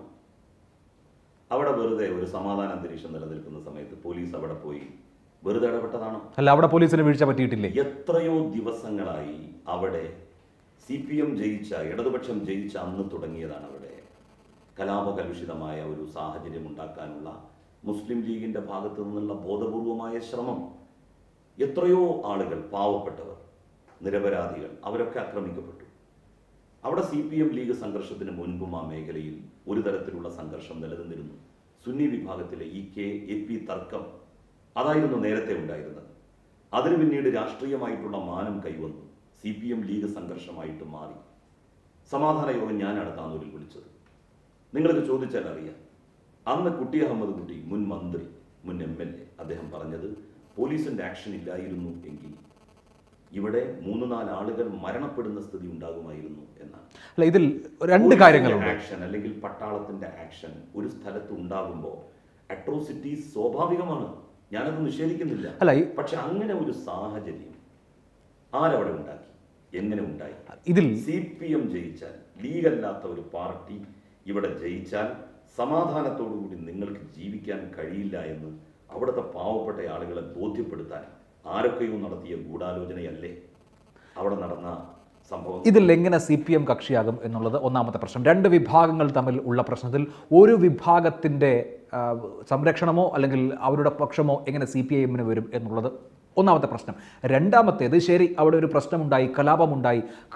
അവിടെ വെറുതെ ഒരു സമാധാന അന്തരീക്ഷം നിലനിൽക്കുന്ന സമയത്ത് പോലീസ് അവിടെ പോയി വെറുതെ ഇടപെട്ടതാണോ? അല്ല, അവിടെ പോലീസിന് വീഴ്ച പറ്റിയിട്ടില്ലേ? എത്രയോ ദിവസങ്ങളായി അവിടെ CPM ജയിച്ച, ഇടതുപക്ഷം ജയിച്ച അന്ന് തുടങ്ങിയതാണ് അവിടെ കലാപകലുഷിതമായ ഒരു സാഹചര്യം ഉണ്ടാക്കാനുള്ള മുസ്ലിം ലീഗിന്റെ ഭാഗത്തു നിന്നുള്ള ബോധപൂർവമായ ശ്രമം. എത്രയോ ആളുകൾ, പാവപ്പെട്ടവർ, നിരപരാധികൾ, അവരൊക്കെ ആക്രമിക്കപ്പെട്ടു. അവിടെ CPM ലീഗ് സംഘർഷത്തിന് മുൻപും ആ മേഖലയിൽ ഒരു തരത്തിലുള്ള സംഘർഷം നിലനിന്നിരുന്നു. സുന്നി വിഭാഗത്തിലെ AK തർക്കം അതായിരുന്നു നേരത്തെ ഉണ്ടായിരുന്നത്. അതിന് പിന്നീട് രാഷ്ട്രീയമായിട്ടുള്ള മാനം കൈവന്നു. CPM ലീഗ് സംഘർഷമായിട്ട് മാറി. സമാധാന യോഗം ഞാനാണ് താനൂരിൽ വിളിച്ചത്. നിങ്ങൾക്ക് ചോദിച്ചാൽ അറിയാം. അന്ന് കുട്ടി അഹമ്മദ് കുട്ടി, മുൻ മന്ത്രി, മുൻ MLA, അദ്ദേഹം പറഞ്ഞത് പോലീസിന്റെ ആക്ഷൻ ഇല്ലായിരുന്നു എങ്കിൽ ഇവിടെ 3-4 ആളുകൾ മരണപ്പെടുന്ന സ്ഥിതി ഉണ്ടാകുമായിരുന്നു എന്നാണ്. അല്ല, ഇതിൽ 2 കാര്യങ്ങളുണ്ട്. ആക്ഷൻ അല്ലെങ്കിൽ പട്ടാളത്തിന്റെ ആക്ഷൻ ഒരു സ്ഥലത്ത് ഉണ്ടാകുമ്പോൾ അട്രോസിറ്റീസ് സ്വാഭാവികമാണ്. ഞാനത് നിഷേധിക്കുന്നില്ല. അല്ല, പക്ഷെ അങ്ങനെ ഒരു സാഹചര്യം ആരവിടെ ഉണ്ടാക്കി? എങ്ങനെ ഉണ്ടായി? ഇതിൽ CPM ജയിച്ചാൽ, ലീഗല്ലാത്ത ഒരു പാർട്ടി ഇവിടെ ജയിച്ചാൽ സമാധാനത്തോടുകൂടി നിങ്ങൾക്ക് ജീവിക്കാൻ കഴിയില്ല എന്ന് അവിടുത്തെ പാവപ്പെട്ട ആളുകളെ ബോധ്യപ്പെടുത്താൻ ആരൊക്കെയോ നടത്തിയ ഗൂഢാലോചനയല്ലേ? അവിടെ നടന്ന സംഭവം. ഇതിൽ എങ്ങനെ CPM കക്ഷിയാകും എന്നുള്ളത് ഒന്നാമത്തെ പ്രശ്നം. രണ്ട് വിഭാഗങ്ങൾ തമ്മിൽ ഉള്ള പ്രശ്നത്തിൽ ഒരു വിഭാഗത്തിൻ്റെ സംരക്ഷണമോ അല്ലെങ്കിൽ അവരുടെ പക്ഷമോ എങ്ങനെ CPIM വരും എന്നുള്ളത് ഒന്നാമത്തെ പ്രശ്നം. രണ്ടാമത്തേത്, ശരി, അവിടെ ഒരു പ്രശ്നമുണ്ടായി,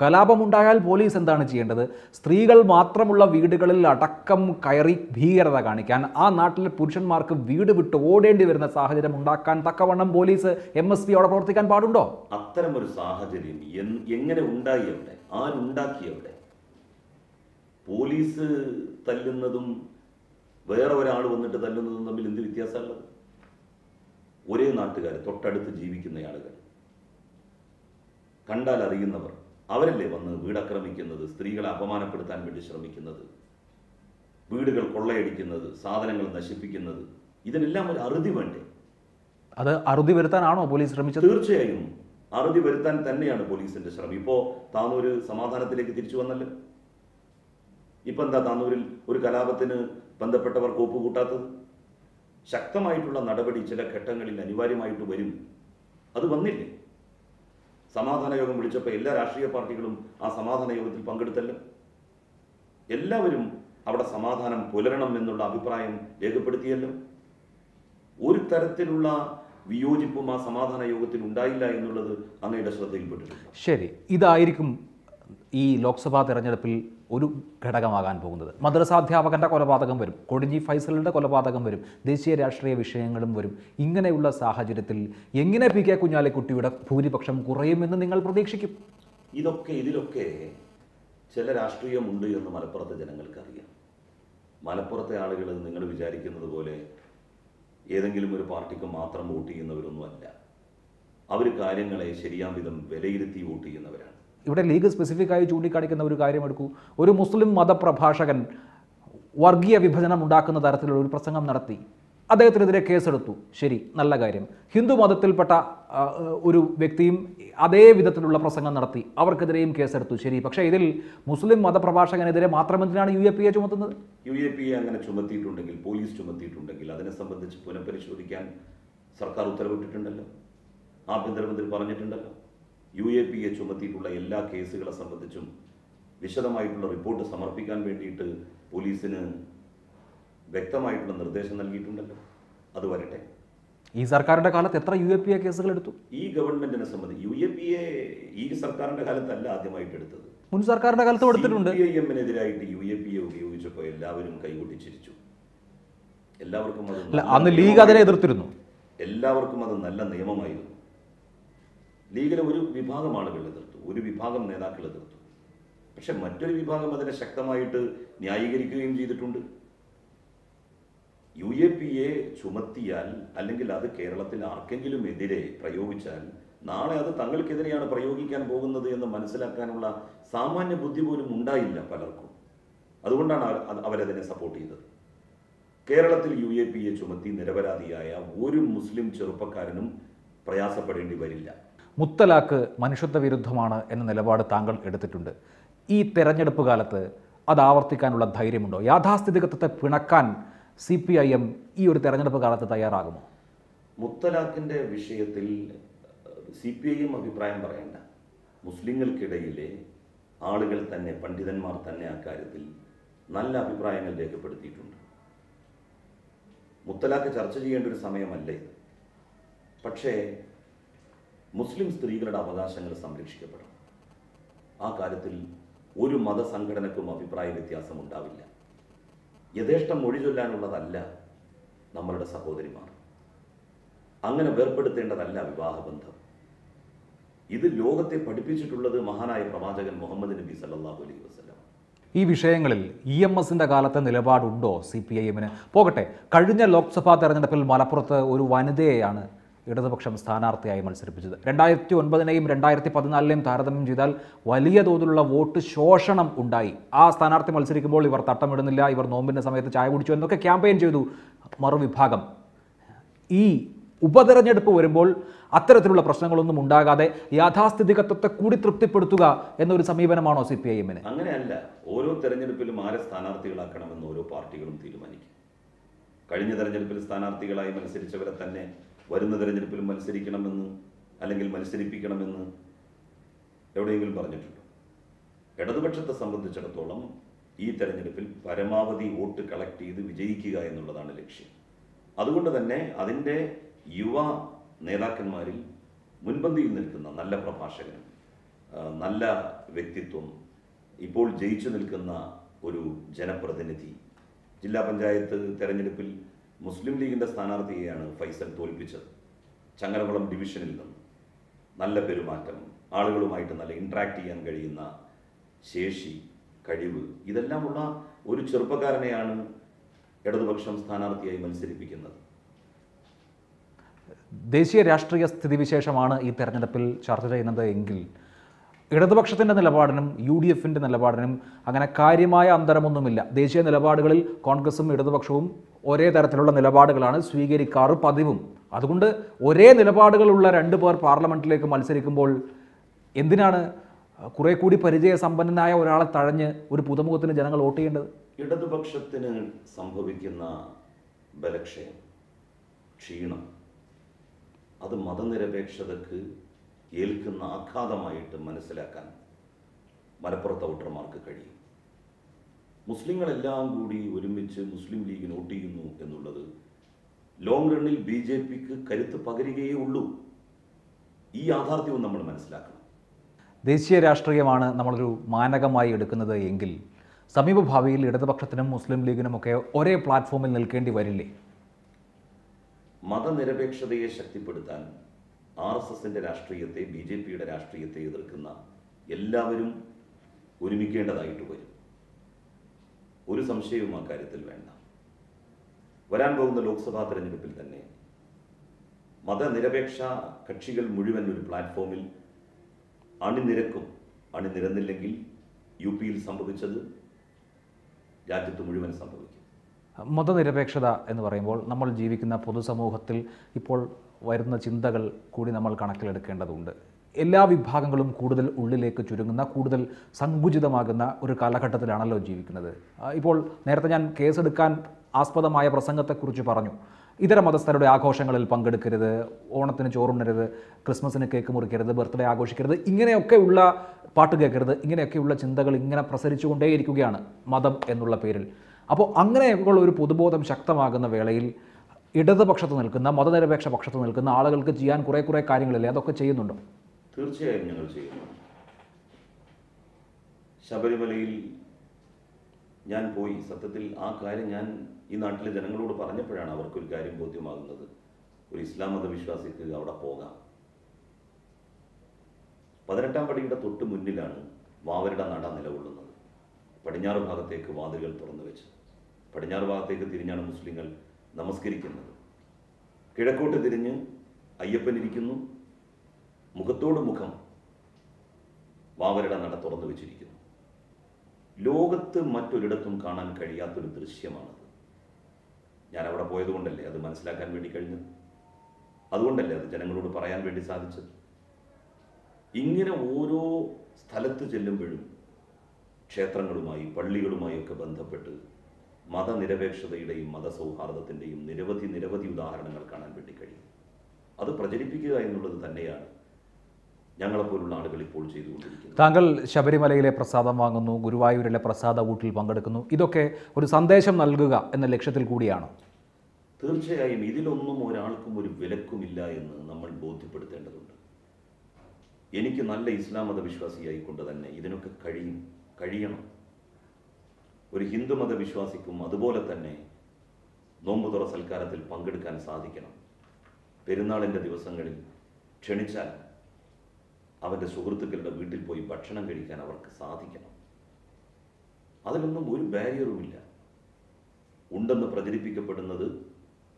കലാപമുണ്ടായാൽ പോലീസ് എന്താണ് ചെയ്യേണ്ടത്? സ്ത്രീകൾ മാത്രമുള്ള വീടുകളിൽ അടക്കം കയറി ഭീകരത കാണിക്കാൻ, ആ നാട്ടിലെ പുരുഷന്മാർക്ക് വീട് വിട്ട് ഓടേണ്ടി വരുന്ന സാഹചര്യം ഉണ്ടാക്കാൻ തക്കവണ്ണം പോലീസ് MSP അവിടെ പ്രവർത്തിക്കാൻ പാടുണ്ടോ? അത്തരമൊരു സാഹചര്യം എങ്ങനെ ഉണ്ടായി? അവിടെ ആരുണ്ടാക്കി? അവിടെ പോലീസ് തല്ലുന്നതും വേറെ ഒരാൾ വന്നിട്ട് തല്ലുന്നതും തമ്മിൽ എന്ത് വ്യത്യാസമുള്ളത്? ഒരേ നാട്ടുകാർ, തൊട്ടടുത്ത് ജീവിക്കുന്ന ആളുകൾ, കണ്ടാൽ അറിയുന്നവർ, അവരല്ലേ വന്ന് വീടാക്രമിക്കുന്നത്, സ്ത്രീകളെ അപമാനപ്പെടുത്താൻ വേണ്ടി ശ്രമിക്കുന്നത്, വീടുകൾ കൊള്ളയടിക്കുന്നത്, സാധനങ്ങൾ നശിപ്പിക്കുന്നത്? ഇതിനെല്ലാം ഒരു അറുതി വേണ്ടേ? അത് അറുതി വരുത്താനാണോ പോലീസ് ശ്രമിച്ചത്? തീർച്ചയായും അറുതി വരുത്താൻ തന്നെയാണ് പോലീസിന്റെ ശ്രമം. ഇപ്പോ താനൂര് സമാധാനത്തിലേക്ക് തിരിച്ചു വന്നല്ലോ. ഇപ്പൊ എന്താ താനൂരിൽ ഒരു കലാപത്തിന് ബന്ധപ്പെട്ടവർ കോപ്പ് കൂട്ടാത്തത്? ശക്തമായിട്ടുള്ള നടപടി ചില ഘട്ടങ്ങളിൽ അനിവാര്യമായിട്ട് വരും. അത് വന്നില്ലേ? സമാധാന യോഗം വിളിച്ചപ്പോൾ എല്ലാ രാഷ്ട്രീയ പാർട്ടികളും ആ സമാധാന യോഗത്തിൽ പങ്കെടുത്തല്ലോ. എല്ലാവരും അവിടെ സമാധാനം പുലരണം എന്നുള്ള അഭിപ്രായം രേഖപ്പെടുത്തിയല്ലോ. ഒരു തരത്തിലുള്ള വിയോജിപ്പും ആ സമാധാന യോഗത്തിൽ ഉണ്ടായില്ല എന്നുള്ളത് അങ്ങയുടെ ശ്രദ്ധയിൽപ്പെട്ടിട്ടുണ്ട്. ശരി, ഇതായിരിക്കും ഈ ലോക്സഭാ തെരഞ്ഞെടുപ്പിൽ ഒരു ഘടകമാകാൻ പോകുന്നത്. മദ്രസാധ്യാപകൻ്റെ കൊലപാതകം വരും, കൊടിഞ്ഞി ഫൈസലിൻ്റെ കൊലപാതകം വരും, ദേശീയ രാഷ്ട്രീയ വിഷയങ്ങളും വരും. ഇങ്ങനെയുള്ള സാഹചര്യത്തിൽ എങ്ങനെ PK കുഞ്ഞാലിക്കുട്ടിയുടെ ഭൂരിപക്ഷം കുറയുമെന്ന് നിങ്ങൾ പ്രതീക്ഷിക്കും? ഇതിലൊക്കെ ചില രാഷ്ട്രീയമുണ്ട് എന്ന് മലപ്പുറത്തെ ജനങ്ങൾക്കറിയാം. മലപ്പുറത്തെ ആളുകൾ നിങ്ങൾ വിചാരിക്കുന്നത് പോലെ ഏതെങ്കിലും ഒരു പാർട്ടിക്ക് മാത്രം വോട്ട് ചെയ്യുന്നവരൊന്നുമല്ല. അവർ കാര്യങ്ങളെ ശരിയാം വിധം വിലയിരുത്തി വോട്ട് ചെയ്യുന്നവരാണ്. ഇവിടെ ലീഗ് സ്പെസിഫിക്കായി ചൂണ്ടിക്കാണിക്കുന്ന ഒരു കാര്യം എടുക്കൂ. ഒരു മുസ്ലിം മതപ്രഭാഷകൻ വർഗീയ വിഭജനം ഉണ്ടാക്കുന്ന തരത്തിലുള്ള ഒരു പ്രസംഗം നടത്തി, അദ്ദേഹത്തിനെതിരെ കേസെടുത്തു. ശരി, നല്ല കാര്യം. ഹിന്ദു മതത്തിൽപ്പെട്ട ഒരു വ്യക്തിയും അതേ വിധത്തിലുള്ള പ്രസംഗം നടത്തി, അവർക്കെതിരെയും കേസെടുത്തു. ശരി, പക്ഷേ ഇതിൽ മുസ്ലിം മതപ്രഭാഷകനെതിരെ മാത്രം എന്തിനാണ് UAPA ചുമത്തുന്നത്? UAPA അങ്ങനെ ചുമത്തിയിട്ടുണ്ടെങ്കിൽ, പോലീസ് ചുമത്തിയിട്ടുണ്ടെങ്കിൽ അതിനെ സംബന്ധിച്ച് പുനഃപരിശോധിക്കാൻ സർക്കാർ ഉത്തരവിട്ടിട്ടുണ്ടല്ലോ. ആഭ്യന്തരമന്ത്രി പറഞ്ഞിട്ടുണ്ടല്ലോ. UAPA ചുമത്തിയിട്ടുള്ള എല്ലാ കേസുകളെ സംബന്ധിച്ചും വിശദമായിട്ടുള്ള റിപ്പോർട്ട് സമർപ്പിക്കാൻ വേണ്ടിയിട്ട് പോലീസിന് വ്യക്തമായിട്ടുള്ള നിർദ്ദേശം നൽകിയിട്ടുണ്ടല്ലോ. അത് വരട്ടെ. ഈ സർക്കാരിൻ്റെ കാലത്ത് എത്ര UAPA കേസുകൾ എടുത്തു? ഈ ഗവൺമെന്റിനെ സംബന്ധിച്ച് UAPA ഈ സർക്കാരിന്റെ കാലത്തല്ല ആദ്യമായിട്ട് എടുത്തത്. മുൻ സർക്കാരിന്റെ കാലത്ത് എടുത്തിട്ടുണ്ട്. CPIM-നെതിരായിട്ട് UAPA ഉപയോഗിച്ചപ്പോൾ എല്ലാവരും കൈകൊട്ടി ചിരിച്ചു. എല്ലാവർക്കും അത് അന്ന് ലീഗ് അതിനെ എതിർത്തിരുന്നു. എല്ലാവർക്കും അത് നല്ല നിയമമായിരുന്നു. ലീഗിലെ ഒരു വിഭാഗം ആളുകൾ എതിർത്തു, ഒരു വിഭാഗം നേതാക്കൾ എതിർത്തു. പക്ഷെ മറ്റൊരു വിഭാഗം അതിനെ ശക്തമായിട്ട് ന്യായീകരിക്കുകയും ചെയ്തിട്ടുണ്ട്. UAPA ചുമത്തിയാൽ അല്ലെങ്കിൽ അത് കേരളത്തിൽ ആർക്കെങ്കിലും എതിരെ പ്രയോഗിച്ചാൽ നാളെ അത് തങ്ങൾക്കെതിരെയാണ് പ്രയോഗിക്കാൻ പോകുന്നത് എന്ന് മനസ്സിലാക്കാനുള്ള സാമാന്യ ബുദ്ധി പോലും ഉണ്ടായില്ല പലർക്കും. അതുകൊണ്ടാണ് അവരതിനെ സപ്പോർട്ട് ചെയ്തത്. കേരളത്തിൽ UAPA ചുമത്തി നിരപരാധിയായ ഒരു മുസ്ലിം ചെറുപ്പക്കാരനും പ്രയാസപ്പെടേണ്ടി വരില്ല. മുത്തലാഖ് മനുഷ്യത്വ വിരുദ്ധമാണ് എന്ന നിലപാട് താങ്കൾ എടുത്തിട്ടുണ്ട്. ഈ തെരഞ്ഞെടുപ്പ് കാലത്ത് അത് ആവർത്തിക്കാനുള്ള ധൈര്യമുണ്ടോ? യാഥാസ്ഥിതികത്വത്തെ പിണക്കാൻ CPIM ഈ ഒരു തെരഞ്ഞെടുപ്പ് കാലത്ത് തയ്യാറാകുമോ? മുത്തലാഖിൻ്റെ വിഷയത്തിൽ CPIM അഭിപ്രായം പറയേണ്ട. മുസ്ലിങ്ങൾക്കിടയിലെ ആളുകൾ തന്നെ, പണ്ഡിതന്മാർ തന്നെ അക്കാര്യത്തിൽ നല്ല അഭിപ്രായങ്ങൾ രേഖപ്പെടുത്തിയിട്ടുണ്ട്. മുത്തലാഖ് ചർച്ച ചെയ്യേണ്ട ഒരു സമയമല്ല ഇത്. പക്ഷേ മുസ്ലിം സ്ത്രീകളുടെ അവകാശങ്ങൾ സംരക്ഷിക്കപ്പെടണം. ആ കാര്യത്തിൽ ഒരു മതസംഘടനക്കും അഭിപ്രായ വ്യത്യാസം ഉണ്ടാവില്ല. യഥേഷ്ടം മൊഴി ചൊല്ലാനുള്ളതല്ല നമ്മളുടെ സഹോദരിമാർ. അങ്ങനെ വേർപ്പെടുത്തേണ്ടതല്ല വിവാഹബന്ധം. ഇത് ലോകത്തെ പഠിപ്പിച്ചിട്ടുള്ളത് മഹാനായ പ്രവാചകൻ മുഹമ്മദ് നബി സല്ലല്ലാഹു അലൈഹി വസല്ലം. ഈ വിഷയങ്ങളിൽ EMSന്റെ കാലത്തെ നിലപാടുണ്ടോ CPIM-ന്? പോകട്ടെ, കഴിഞ്ഞ ലോക്സഭാ തെരഞ്ഞെടുപ്പിൽ മലപ്പുറത്ത് ഒരു വനിതയെയാണ് ഇടതുപക്ഷം സ്ഥാനാർത്ഥിയായി മത്സരിപ്പിച്ചത്. 2009-നെയും 2014-നെയും താരതമ്യം ചെയ്താൽ വലിയ തോതിലുള്ള വോട്ട് ശോഷണം ഉണ്ടായി. ആ സ്ഥാനാർത്ഥി മത്സരിക്കുമ്പോൾ ഇവർ തട്ടമിടുന്നില്ല, ഇവർ നോമ്പിൻ്റെ സമയത്ത് ചായ കുടിച്ചു എന്നൊക്കെ ക്യാമ്പയിൻ ചെയ്തു മറുവിഭാഗം. ഈ ഉപതെരഞ്ഞെടുപ്പ് വരുമ്പോൾ അത്തരത്തിലുള്ള പ്രശ്നങ്ങളൊന്നും ഉണ്ടാകാതെ യാഥാസ്ഥിതികത്വത്തെ കൂടി തൃപ്തിപ്പെടുത്തുക എന്നൊരു സമീപനമാണോ CPIM-ന്? അങ്ങനെയല്ല. ഓരോ തെരഞ്ഞെടുപ്പിലും ആരെ സ്ഥാനാർത്ഥികളാക്കണമെന്ന് ഓരോ പാർട്ടികളും തീരുമാനിക്കും. കഴിഞ്ഞ തെരഞ്ഞെടുപ്പിൽ സ്ഥാനാർത്ഥികളായി മത്സരിച്ചവരെ തന്നെ വരുന്ന തെരഞ്ഞെടുപ്പിലും മത്സരിക്കണമെന്ന് അല്ലെങ്കിൽ മത്സരിപ്പിക്കണമെന്ന് എവിടെയെങ്കിലും പറഞ്ഞിട്ടുണ്ടോ? ഇടതുപക്ഷത്തെ സംബന്ധിച്ചിടത്തോളം ഈ തെരഞ്ഞെടുപ്പിൽ പരമാവധി വോട്ട് കളക്ട് ചെയ്ത് വിജയിക്കുക എന്നുള്ളതാണ് ലക്ഷ്യം. അതുകൊണ്ട് തന്നെ അതിൻ്റെ യുവ നേതാക്കന്മാരിൽ മുൻപന്തിയിൽ നിൽക്കുന്ന നല്ല പ്രഭാഷകനും നല്ല വ്യക്തിത്വം, ഇപ്പോൾ ജയിച്ചു നിൽക്കുന്ന ഒരു ജനപ്രതിനിധി, ജില്ലാ പഞ്ചായത്ത് തെരഞ്ഞെടുപ്പിൽ മുസ്ലിം ലീഗിൻ്റെ സ്ഥാനാർത്ഥിയെയാണ് ഫൈസൽ തോൽപ്പിച്ചത്. ചങ്ങരകുളം ഡിവിഷനിൽ നിന്ന് നല്ല പെരുമാറ്റം, ആളുകളുമായിട്ട് നല്ല ഇൻട്രാക്ട് ചെയ്യാൻ കഴിയുന്ന ശേഷി, കഴിവ്, ഇതെല്ലാമുള്ള ഒരു ചെറുപ്പക്കാരനെയാണ് ഇടതുപക്ഷം സ്ഥാനാർത്ഥിയായി മത്സരിപ്പിക്കുന്നത്. ദേശീയ രാഷ്ട്രീയ സ്ഥിതിവിശേഷമാണ് ഈ തെരഞ്ഞെടുപ്പിൽ ചർച്ച ചെയ്യുന്നത് എങ്കിൽ ഇടതുപക്ഷത്തിൻ്റെ നിലപാടിനും യു ഡി എഫിൻ്റെ നിലപാടിനും അങ്ങനെ കാര്യമായ അന്തരമൊന്നുമില്ല. ദേശീയ നിലപാടുകളിൽ കോൺഗ്രസും ഇടതുപക്ഷവും ഒരേ തരത്തിലുള്ള നിലപാടുകളാണ് സ്വീകരിക്കാറ് പതിവും. അതുകൊണ്ട് ഒരേ നിലപാടുകളുള്ള രണ്ട് പേർ പാർലമെൻറ്റിലേക്ക് മത്സരിക്കുമ്പോൾ എന്തിനാണ് കുറെ കൂടി പരിചയസമ്പന്നനായ ഒരാളെ തഴഞ്ഞ് ഒരു പുതുമുഖത്തിന് ജനങ്ങൾ വോട്ട് ചെയ്യേണ്ടത്? ഇടതുപക്ഷത്തിന് സംഭവിക്കുന്ന ബലക്ഷയം, ക്ഷീണം, അത് മതനിരപേക്ഷതക്ക് ഏൽക്കുന്ന ആഘാതമായിട്ട് മനസ്സിലാക്കാൻ മലപ്പുറത്തെ വോട്ടർമാർക്ക് കഴിയും. മുസ്ലിങ്ങളെല്ലാം കൂടി ഒരുമിച്ച് മുസ്ലിം ലീഗിന് വോട്ട് ചെയ്യുന്നു എന്നുള്ളത് ലോങ് റണ്ണിൽ BJPക്ക് കരുത്ത് പകരുകയേ ഉള്ളൂ. ഈ യാഥാർത്ഥ്യവും നമ്മൾ മനസ്സിലാക്കണം. ദേശീയ രാഷ്ട്രീയമാണ് നമ്മളൊരു മാനകമായി എടുക്കുന്നത് എങ്കിൽ സമീപഭാവിയിൽ ഇടതുപക്ഷത്തിനും മുസ്ലിം ലീഗിനുമൊക്കെ ഒരേ പ്ലാറ്റ്ഫോമിൽ നിൽക്കേണ്ടി വരില്ലേ? മതനിരപേക്ഷതയെ ശക്തിപ്പെടുത്താൻ RSSന്റെ രാഷ്ട്രീയത്തെ, BJPയുടെ രാഷ്ട്രീയത്തെ എതിർക്കുന്ന എല്ലാവരും ഒരുമിക്കേണ്ടതായിട്ട് വരും. ഒരു സംശയവും ആ കാര്യത്തിൽ വേണ്ട. വരാൻ പോകുന്ന ലോക്സഭാ തെരഞ്ഞെടുപ്പിൽ തന്നെ മതനിരപേക്ഷ കക്ഷികൾ മുഴുവൻ ഒരു പ്ലാറ്റ്ഫോമിൽ അണിനിരക്കും. അണിനിരന്നില്ലെങ്കിൽ UPയിൽ സംഭവിച്ചത് രാജ്യത്ത് മുഴുവൻ സംഭവിക്കും. മതനിരപേക്ഷത എന്ന് പറയുമ്പോൾ നമ്മൾ ജീവിക്കുന്ന പൊതുസമൂഹത്തിൽ ഇപ്പോൾ വരുന്ന ചിന്തകൾ കൂടി നമ്മൾ കണക്കിലെടുക്കേണ്ടതുണ്ട്. എല്ലാ വിഭാഗങ്ങളും കൂടുതൽ ഉള്ളിലേക്ക് ചുരുങ്ങുന്ന, കൂടുതൽ സങ്കുചിതമാകുന്ന ഒരു കാലഘട്ടത്തിലാണല്ലോ ജീവിക്കുന്നത്. ഇപ്പോൾ നേരത്തെ ഞാൻ കേസെടുക്കാൻ ആസ്പദമായ പ്രസംഗത്തെക്കുറിച്ച് പറഞ്ഞു. ഇതര മതസ്ഥരുടെ ആഘോഷങ്ങളിൽ പങ്കെടുക്കരുത്, ഓണത്തിന് ചോറുണ്ണരുത്, ക്രിസ്മസിന് കേക്ക് മുറിക്കരുത്, ബർത്ത്ഡേ ആഘോഷിക്കരുത്, ഇങ്ങനെയൊക്കെയുള്ള പാട്ട് കേൾക്കരുത്, ഇങ്ങനെയൊക്കെയുള്ള ചിന്തകൾ ഇങ്ങനെ പ്രസരിച്ചുകൊണ്ടേയിരിക്കുകയാണ് മതം എന്നുള്ള പേരിൽ. അപ്പോൾ അങ്ങനെയൊക്കെയുള്ള ഒരു പൊതുബോധം ശക്തമാകുന്ന വേളയിൽ ഇടതുപക്ഷത്ത് നിൽക്കുന്ന, മതനിരപേക്ഷ പക്ഷത്ത് നിൽക്കുന്ന ആളുകൾക്ക് ചെയ്യാൻ കുറേ കാര്യങ്ങളില്ലേ? അതൊക്കെ ചെയ്യുന്നുണ്ടോ? തീർച്ചയായും ഞങ്ങൾ ചെയ്യുന്നു. ശബരിമലയിൽ ഞാൻ പോയി. സത്യത്തിൽ ആ കാര്യം ഞാൻ ഈ നാട്ടിലെ ജനങ്ങളോട് പറഞ്ഞപ്പോഴാണ് അവർക്കൊരു കാര്യം ബോധ്യമാകുന്നത്. ഒരു ഇസ്ലാം മതവിശ്വാസിക്ക് അവിടെ പോകാം. 18-ാം പടിയുടെ തൊട്ട് മുന്നിലാണ് വാവരുടെ നട നിലകൊള്ളുന്നത്. പടിഞ്ഞാറ് ഭാഗത്തേക്ക് വാതിലുകൾ തുറന്നു വെച്ച് പടിഞ്ഞാറ് ഭാഗത്തേക്ക് തിരിഞ്ഞാണ് മുസ്ലിങ്ങൾ നമസ്കരിക്കുന്നത്. കിഴക്കോട്ട് തിരിഞ്ഞ് അയ്യപ്പൻ ഇരിക്കുന്നു. മുഖത്തോട് മുഖം വാവരുടെ നട തുറന്നു വെച്ചിരിക്കുന്നു. ലോകത്ത് മറ്റൊരിടത്തും കാണാൻ കഴിയാത്തൊരു ദൃശ്യമാണത്. ഞാൻ അവിടെ പോയതുകൊണ്ടല്ലേ അത് മനസ്സിലാക്കാൻ വേണ്ടി കഴിഞ്ഞത്. അതുകൊണ്ടല്ലേ അത് ജനങ്ങളോട് പറയാൻ വേണ്ടി സാധിച്ചത്. ഇങ്ങനെ ഓരോ സ്ഥലത്ത് ചെല്ലുമ്പോഴും ക്ഷേത്രങ്ങളുമായി, പള്ളികളുമായി ഒക്കെ ബന്ധപ്പെട്ട് മതനിരപേക്ഷതയുടെയും മതസൗഹാർദ്ദത്തിൻ്റെയും നിരവധി ഉദാഹരണങ്ങൾ കാണാൻ വേണ്ടി കഴിയും. അത് പ്രചരിപ്പിക്കുക എന്നുള്ളത് തന്നെയാണ് ഞങ്ങളെപ്പോലുള്ള ആളുകൾ ഇപ്പോൾ ചെയ്തുകൊണ്ടിരിക്കുന്നത്. താങ്കൾ ശബരിമലയിലെ പ്രസാദം വാങ്ങുന്നു, ഗുരുവായൂരിലെ പ്രസാദ ഊട്ടിൽ പങ്കെടുക്കുന്നു. ഇതൊക്കെ ഒരു സന്ദേശം നൽകുക എന്ന ലക്ഷ്യത്തിൽ കൂടിയാണ്. തീർച്ചയായും ഇതിലൊന്നും ഒരാൾക്കും ഒരു വിലക്കുമില്ല എന്ന് നമ്മൾ ബോധ്യപ്പെടുത്തേണ്ടതുണ്ട്. എനിക്ക് നല്ല ഇസ്ലാം മതവിശ്വാസിയായിക്കൊണ്ട് തന്നെ ഇതിനൊക്കെ കഴിയണം. ഒരു ഹിന്ദു മതവിശ്വാസിക്കും അതുപോലെ തന്നെ നോമ്പുതുറ സൽക്കാരത്തിൽ പങ്കെടുക്കാൻ സാധിക്കണം. പെരുന്നാളിൻ്റെ ദിവസങ്ങളിൽ ക്ഷണിച്ചാൽ അവൻ്റെ സുഹൃത്തുക്കളുടെ വീട്ടിൽ പോയി ഭക്ഷണം കഴിക്കാൻ അവർക്ക് സാധിക്കണം. അതിലൊന്നും ഒരു ബാരിയറുമില്ല. ഉണ്ടെന്ന് പ്രചരിപ്പിക്കപ്പെടുന്നത്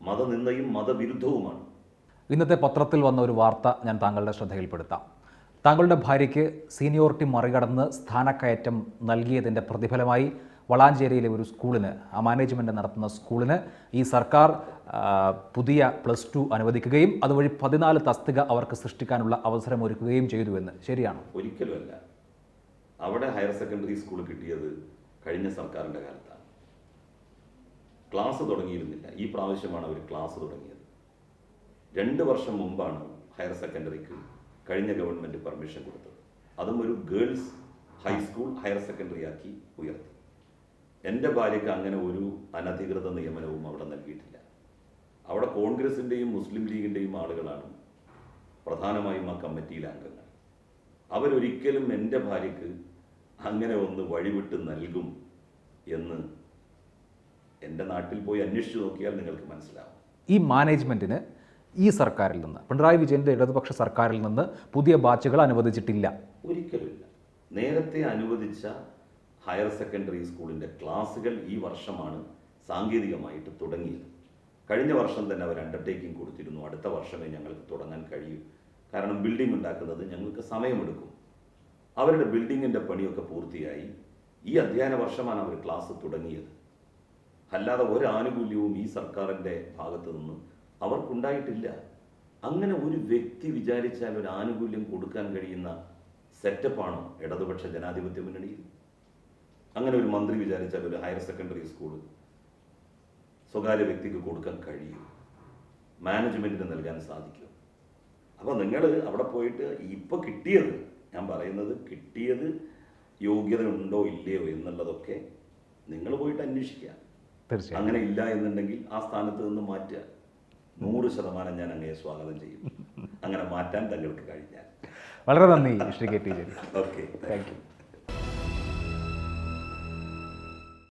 മതനിന്ദയും മതവിരുദ്ധവുമാണ്. ഇന്നത്തെ പത്രത്തിൽ വന്ന ഒരു വാർത്ത ഞാൻ താങ്കളുടെ ശ്രദ്ധയിൽപ്പെടുത്താം. താങ്കളുടെ ഭാര്യയ്ക്ക് സീനിയോറിറ്റി മറികടന്ന് സ്ഥാനക്കയറ്റം നൽകിയതിൻ്റെ പ്രതിഫലമായി വളാഞ്ചേരിയിലെ ഒരു സ്കൂളിന്, ആ മാനേജ്മെൻറ്റ് നടത്തുന്ന സ്കൂളിന് ഈ സർക്കാർ പുതിയ +2 അനുവദിക്കുകയും അതുവഴി 14 തസ്തിക അവർക്ക് സൃഷ്ടിക്കാനുള്ള അവസരമൊരുക്കുകയും ചെയ്തുവെന്ന് ശരിയാണോ? ഒരിക്കലുമല്ല. അവിടെ ഹയർ സെക്കൻഡറി സ്കൂൾ കിട്ടിയത് കഴിഞ്ഞ സർക്കാരിൻ്റെ കാലത്താണ്. ക്ലാസ് തുടങ്ങിയിരുന്നില്ല. ഈ പ്രാവശ്യമാണ് അവർ ക്ലാസ് തുടങ്ങിയത്. 2 വർഷം മുമ്പാണ് ഹയർ സെക്കൻഡറിക്ക് കഴിഞ്ഞ ഗവൺമെൻറ് പെർമിഷൻ കൊടുത്തത്. അതും ഒരു ഗേൾസ് ഹൈസ്കൂൾ ഹയർ സെക്കൻഡറി ആക്കി ഉയർത്തി. എൻ്റെ ഭാര്യയ്ക്ക് അങ്ങനെ ഒരു അനധികൃത നിയമനവും അവിടെ നൽകിയിട്ടില്ല. അവിടെ കോൺഗ്രസിൻ്റെയും മുസ്ലിം ലീഗിൻ്റെയും ആളുകളാണ് പ്രധാനമായും ആ കമ്മിറ്റിയിലെ അംഗങ്ങൾ. അവരൊരിക്കലും എൻ്റെ ഭാര്യയ്ക്ക് അങ്ങനെ ഒന്ന് വഴിവിട്ട് നൽകും എന്ന് എൻ്റെ നാട്ടിൽ പോയി അന്വേഷിച്ച് നോക്കിയാൽ നിങ്ങൾക്ക് മനസ്സിലാവും. ഈ മാനേജ്മെൻറ്റിന് ഈ സർക്കാരിൽ നിന്ന്, പിണറായി വിജയൻ്റെ ഇടതുപക്ഷ സർക്കാരിൽ നിന്ന് പുതിയ ബാച്ചുകൾ അനുവദിച്ചിട്ടില്ല? ഒരിക്കലുമില്ല. നേരത്തെ അനുവദിച്ച ഹയർ സെക്കൻഡറി സ്കൂളിൻ്റെ ക്ലാസ്സുകൾ ഈ വർഷമാണ് സാങ്കേതികമായിട്ട് തുടങ്ങിയത്. കഴിഞ്ഞ വർഷം തന്നെ അവർ അണ്ടർടേക്കിംഗ് കൊടുത്തിരുന്നു, അടുത്ത വർഷമേ ഞങ്ങൾക്ക് തുടങ്ങാൻ കഴിയൂ, കാരണം ബിൽഡിംഗ് ഉണ്ടാക്കുന്നത് ഞങ്ങൾക്ക് സമയമെടുക്കും. അവരുടെ ബിൽഡിങ്ങിൻ്റെ പണിയൊക്കെ പൂർത്തിയായി ഈ അധ്യയന വർഷമാണ് അവർ ക്ലാസ് തുടങ്ങിയത്. അല്ലാതെ ഒരു ആനുകൂല്യവും ഈ സർക്കാരിൻ്റെ ഭാഗത്തു നിന്ന് അവർക്കുണ്ടായിട്ടില്ല. അങ്ങനെ ഒരു വ്യക്തി വിചാരിച്ചാൽ ഒരു ആനുകൂല്യം കൊടുക്കാൻ കഴിയുന്ന സെറ്റപ്പാണോ ഇടതുപക്ഷ ജനാധിപത്യ മുന്നണിയിൽ? അങ്ങനെ ഒരു മന്ത്രി വിചാരിച്ചാൽ ഒരു ഹയർ സെക്കൻഡറി സ്കൂൾ സ്വകാര്യ വ്യക്തിക്ക് കൊടുക്കാൻ കഴിയും? മാനേജ്മെൻറ്റിന് നൽകാൻ സാധിക്കും? അപ്പോൾ നിങ്ങൾ അവിടെ പോയിട്ട് ഇപ്പോൾ കിട്ടിയത്, ഞാൻ പറയുന്നത് കിട്ടിയത് യോഗ്യത ഉണ്ടോ ഇല്ലയോ എന്നുള്ളതൊക്കെ നിങ്ങൾ പോയിട്ട് അന്വേഷിക്കുക. അങ്ങനെ ഇല്ല എന്നുണ്ടെങ്കിൽ ആ സ്ഥാനത്ത് നിന്ന് മാറ്റുക. 100% ഞാൻ അങ്ങയെ സ്വാഗതം ചെയ്യും, അങ്ങനെ മാറ്റാൻ തങ്ങൾക്ക് കഴിഞ്ഞാൽ. വളരെ നന്ദി Shri K T Jaleel. Okay, thank you.